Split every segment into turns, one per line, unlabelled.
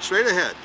Straight ahead.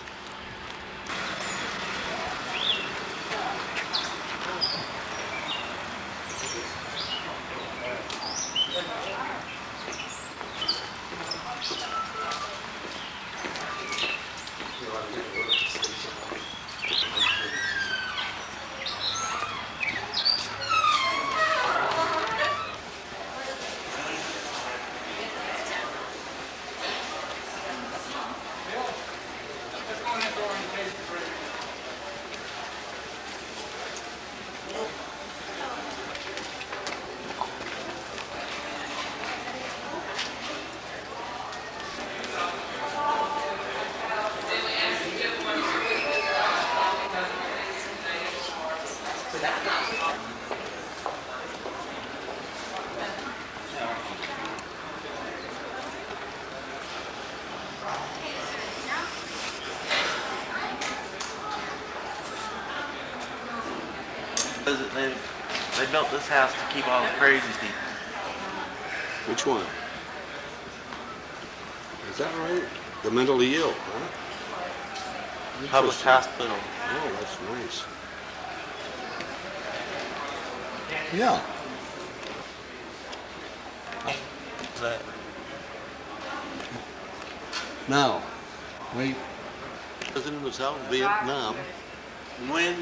They built this house to keep all the crazy people.
Which one? Is that right? The mentally ill, huh?
Public
Interesting.
hospital.
Oh, that's nice. Yeah.
Is that?
Now, wait. President was out in Vietnam.
When?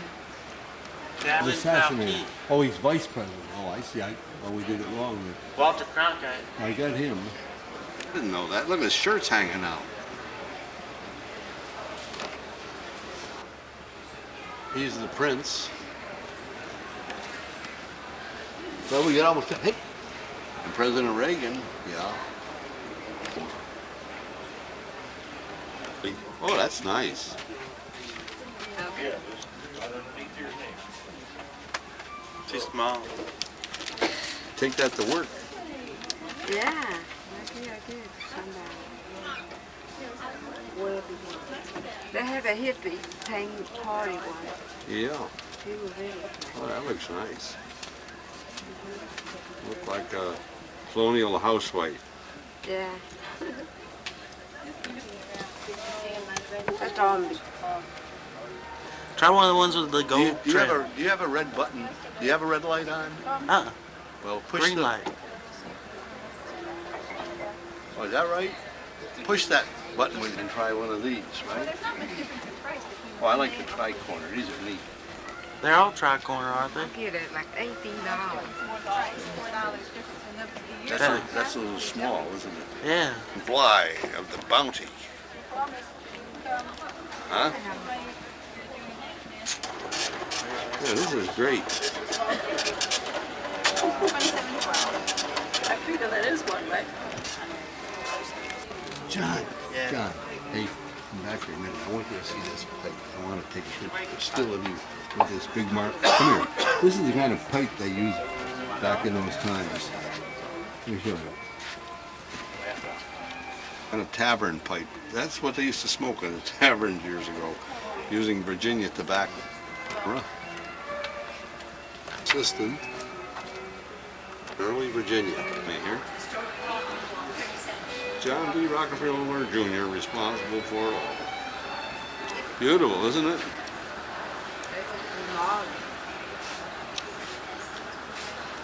Down in
Assassinated.
South
Oh, he's vice president. Oh, I see. Oh, we did it wrong.
Walter Cronkite.
I got him. I didn't know that. Look, his shirt's hanging out. He's the prince. Well, we got almost. Hey, and President Reagan. Yeah. Oh, that's nice.
Yeah. Too small.
Take that to work.
Yeah, I did. They have a hippie thing party one.
Yeah.
She was in it.
Oh, that looks nice. Look like a colonial housewife.
Yeah. That's on me.
Try one of the ones with the gold
Do you
trim.
have a red button? Do you have a red light on? Well, push
Green
the
light.
Oh, is that right? Push that button when you can try one of these, right? Oh, I like the tri-corner. These are neat.
They're all tri-corner, aren't they?
I get it like $18.
That's a little small, isn't it?
Yeah.
Fly of the bounty. Huh? Yeah, this is great.
I figure that is one, right?
John,
Yeah.
John, hey, come back here a minute. I want you to see this pipe. I want to take a picture still of you with this big mark. Come here. This is the kind of pipe they used back in those times. Let me show you. And a tavern pipe. That's what they used to smoke in the taverns years ago, using Virginia tobacco. Huh. Assistant, early Virginia, Mayor. John D. Rockefeller Jr. responsible for it all. Beautiful, isn't it?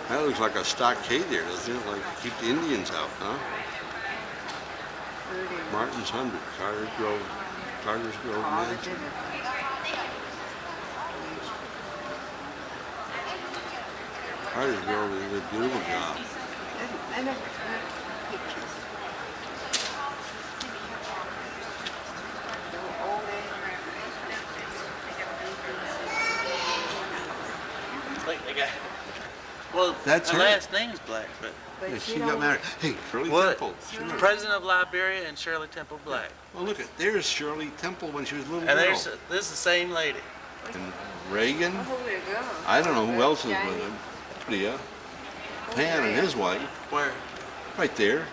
That looks like a stockade there, doesn't it? Like to keep the Indians out, huh? Martin's 100, Carter's Grove Mansion. Carter's Grove did a beautiful job.
I never pictures.
Like they got. Well,
That's
her
her.
last name's Black, but
Yeah,
But
she
you
got
don't-
married. Hey, Shirley
what?
Temple. Shirley.
President of Liberia and Shirley Temple Black.
Well, look at there's Shirley Temple when she was a little
And
girl.
there's this is the same lady.
And Reagan.
Oh, who it go?
I don't know who else is
Johnny.
with him. Yeah. Pan and his wife,
Where?
right there.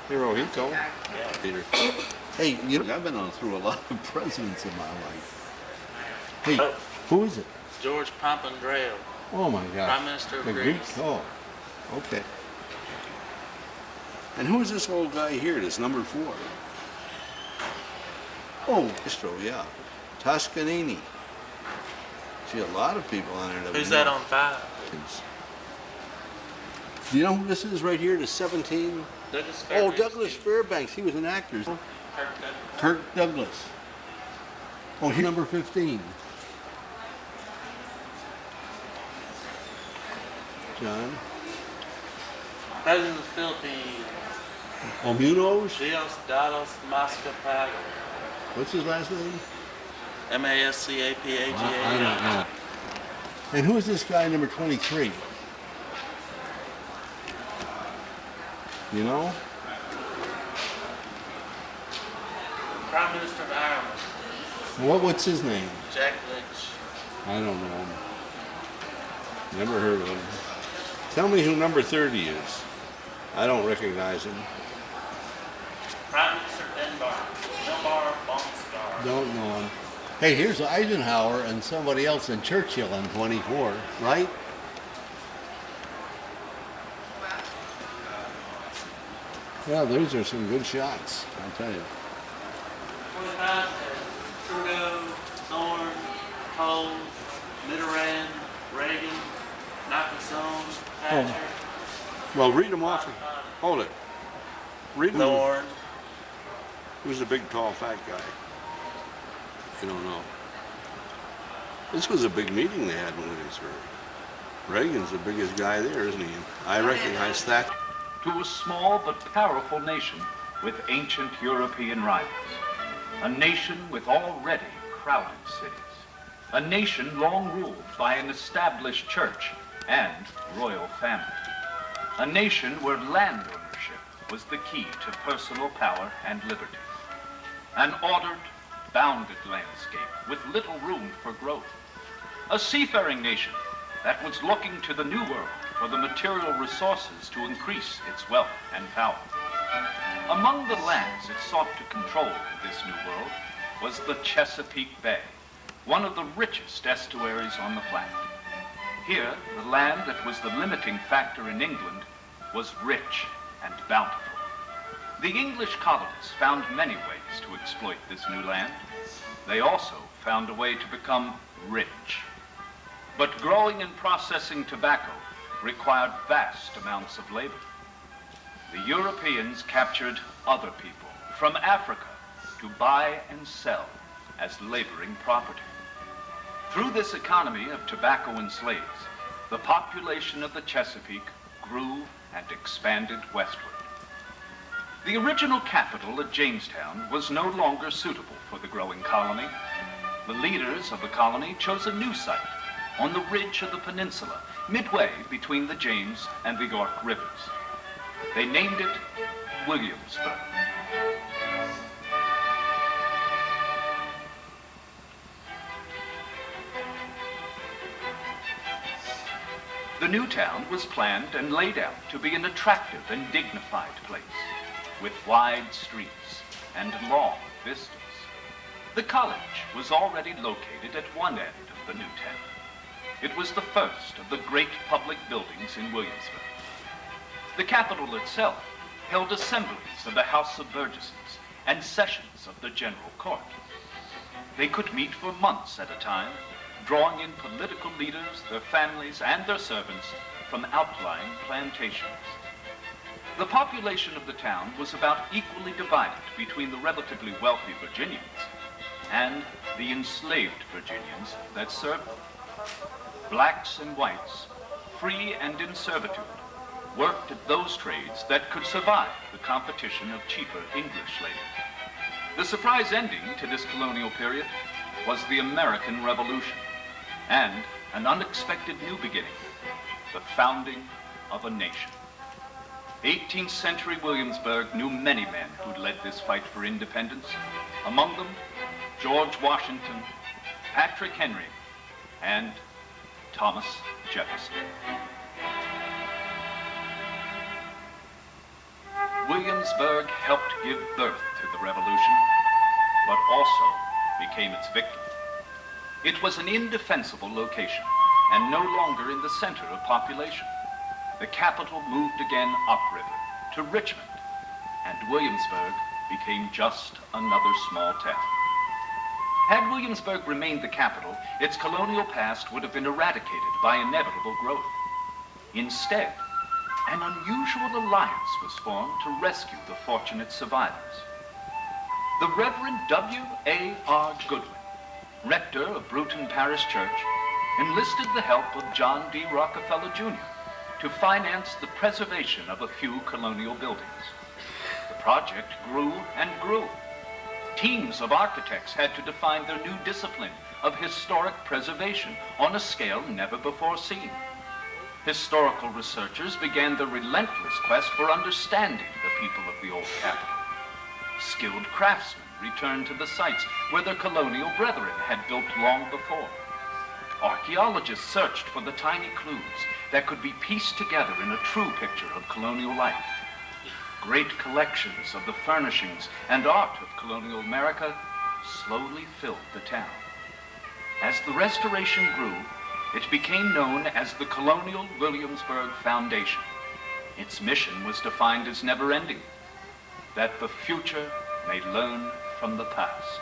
Hirohito. Peter. Hey, you know, I've been through a lot of presidents in my life. Hey,
Oh.
who is it?
George Papandreou,
Oh my God.
Prime Minister of
The
Greece.
Oh, okay. And who is this old guy here? This number 4. Oh, Bistro, yeah. Toscanini. See a lot of people on there.
Who's that on 5?
Do you know who this is right here? The 17?
Douglas
Oh,
Fairbanks.
Douglas Fairbanks. He was an actor.
Kirk Douglas.
Kirk Douglas. Oh, he's number 15. John.
President of the Philippines.
Omunos.
Diosdados Mascapagal.
What's his last name?
Mascapagal.
I don't know. And who is this guy, number 23? You know?
Prime Minister of Ireland.
What's his name?
Jack Lynch.
I don't know him. Never heard of him. Tell me who number 30 is. I don't recognize him.
Prime Minister Denmark. Delmar Bonstar.
Don't know him. Hey, here's Eisenhower and somebody else in Churchill on 24, right? Yeah, those are some good shots, I'll tell you.
25 Trudeau, Thorne, Cole, Mitterrand, Reagan, Nakasone, Thatcher,
Well, read them off. Hold it. Read them.
Thorne.
Who's the big, tall, fat guy? You don't know. This was a big meeting they had in Williamsburg. Reagan's the biggest guy there, isn't he? I recognize that.
To a small but powerful nation with ancient European rivals. A nation with already crowded cities. A nation long ruled by an established church and royal family. A nation where land ownership was the key to personal power and liberty. An ordered, bounded landscape with little room for growth. A seafaring nation that was looking to the New World for the material resources to increase its wealth and power. Among the lands it sought to control in this New World was the Chesapeake Bay, one of the richest estuaries on the planet. Here, the land that was the limiting factor in England was rich and bountiful. The English colonists found many ways to exploit this new land. They also found a way to become rich. But growing and processing tobacco required vast amounts of labor. The Europeans captured other people from Africa to buy and sell as laboring property. Through this economy of tobacco and slaves, the population of the Chesapeake grew and expanded westward. The original capital at Jamestown was no longer suitable for the growing colony. The leaders of the colony chose a new site on the ridge of the peninsula, midway between the James and the York rivers. They named it Williamsburg. The new town was planned and laid out to be an attractive and dignified place, with wide streets and long vistas. The college was already located at one end of the new town. It was the first of the great public buildings in Williamsburg. The Capitol itself held assemblies of the House of Burgesses and sessions of the General Court. They could meet for months at a time, drawing in political leaders, their families, and their servants from outlying plantations. The population of the town was about equally divided between the relatively wealthy Virginians and the enslaved Virginians that served them. Blacks and whites, free and in servitude, worked at those trades that could survive the competition of cheaper English labor. The surprise ending to this colonial period was the American Revolution and an unexpected new beginning, the founding of a nation. 18th century Williamsburg knew many men who'd led this fight for independence. Among them, George Washington, Patrick Henry, and Thomas Jefferson. Williamsburg helped give birth to the Revolution, but also became its victim. It was an indefensible location and no longer in the center of population. The capital moved again upriver to Richmond, and Williamsburg became just another small town. Had Williamsburg remained the capital, its colonial past would have been eradicated by inevitable growth. Instead, an unusual alliance was formed to rescue the fortunate survivors. The Reverend W.A.R. Goodwin, rector of Bruton Parish Church, enlisted the help of John D. Rockefeller, Jr. to finance the preservation of a few colonial buildings. The project grew and grew. Teams of architects had to define their new discipline of historic preservation on a scale never before seen. Historical researchers began the relentless quest for understanding the people of the old capital. Skilled craftsmen returned to the sites where their colonial brethren had built long before. Archaeologists searched for the tiny clues that could be pieced together in a true picture of colonial life. Great collections of the furnishings and art of colonial America slowly filled the town. As the restoration grew, it became known as the Colonial Williamsburg Foundation. Its mission was defined as never-ending, that the future may learn from the past.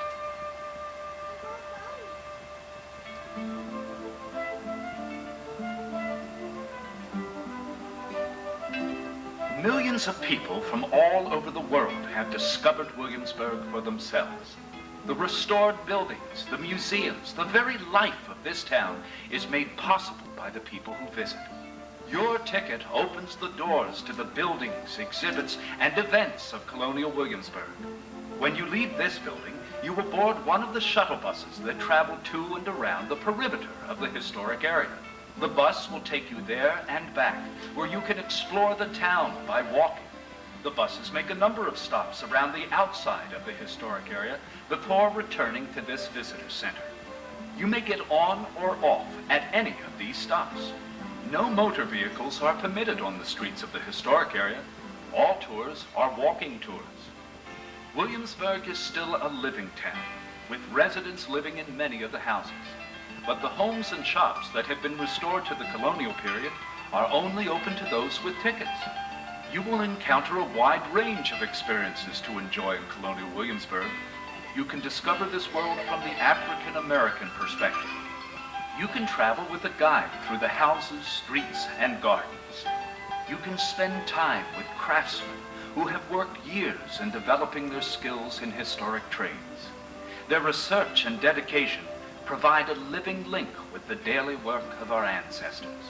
Millions of people from all over the world have discovered Williamsburg for themselves. The restored buildings, the museums, the very life of this town is made possible by the people who visit. Your ticket opens the doors to the buildings, exhibits, and events of colonial Williamsburg. When you leave this building, you will board one of the shuttle buses that travel to and around the perimeter of the historic area. The bus will take you there and back, where you can explore the town by walking. The buses make a number of stops around the outside of the historic area before returning to this visitor center. You may get on or off at any of these stops. No motor vehicles are permitted on the streets of the historic area. All tours are walking tours. Williamsburg is still a living town, with residents living in many of the houses. But the homes and shops that have been restored to the colonial period are only open to those with tickets. You will encounter a wide range of experiences to enjoy in colonial Williamsburg. You can discover this world from the African-American perspective. You can travel with a guide through the houses, streets, and gardens. You can spend time with craftsmen who have worked years in developing their skills in historic trades. Their research and dedication provide a living link with the daily work of our ancestors.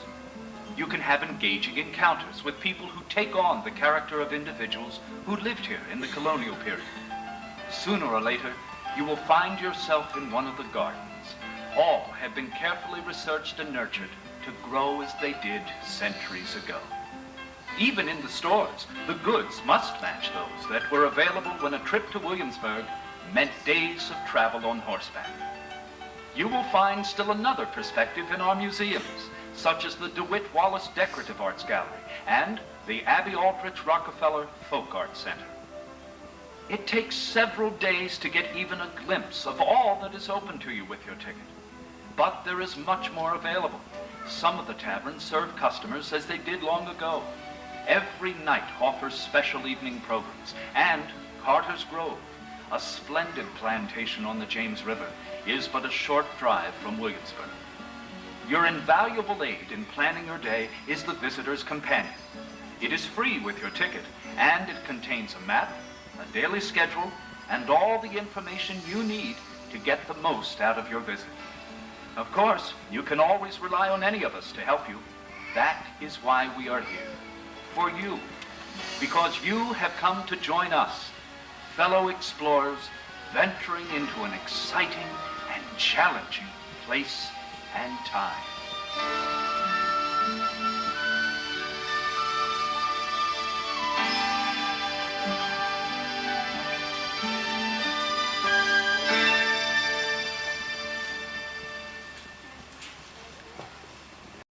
You can have engaging encounters with people who take on the character of individuals who lived here in the colonial period. Sooner or later, you will find yourself in one of the gardens. All have been carefully researched and nurtured to grow as they did centuries ago. Even in the stores, the goods must match those that were available when a trip to Williamsburg meant days of travel on horseback. You will find still another perspective in our museums, such as the DeWitt Wallace Decorative Arts Gallery and the Abbey Aldrich Rockefeller Folk Art Center. It takes several days to get even a glimpse of all that is open to you with your ticket. But there is much more available. Some of the taverns serve customers as they did long ago. Every night offers special evening programs, and Carter's Grove, a splendid plantation on the James River, is but a short drive from Williamsburg. Your invaluable aid in planning your day is the Visitor's Companion. It is free with your ticket, and it contains a map, a daily schedule, and all the information you need to get the most out of your visit. Of course, you can always rely on any of us to help you. That is why we are here. For you. Because you have come to join us, fellow explorers, venturing into an exciting and challenging place and time.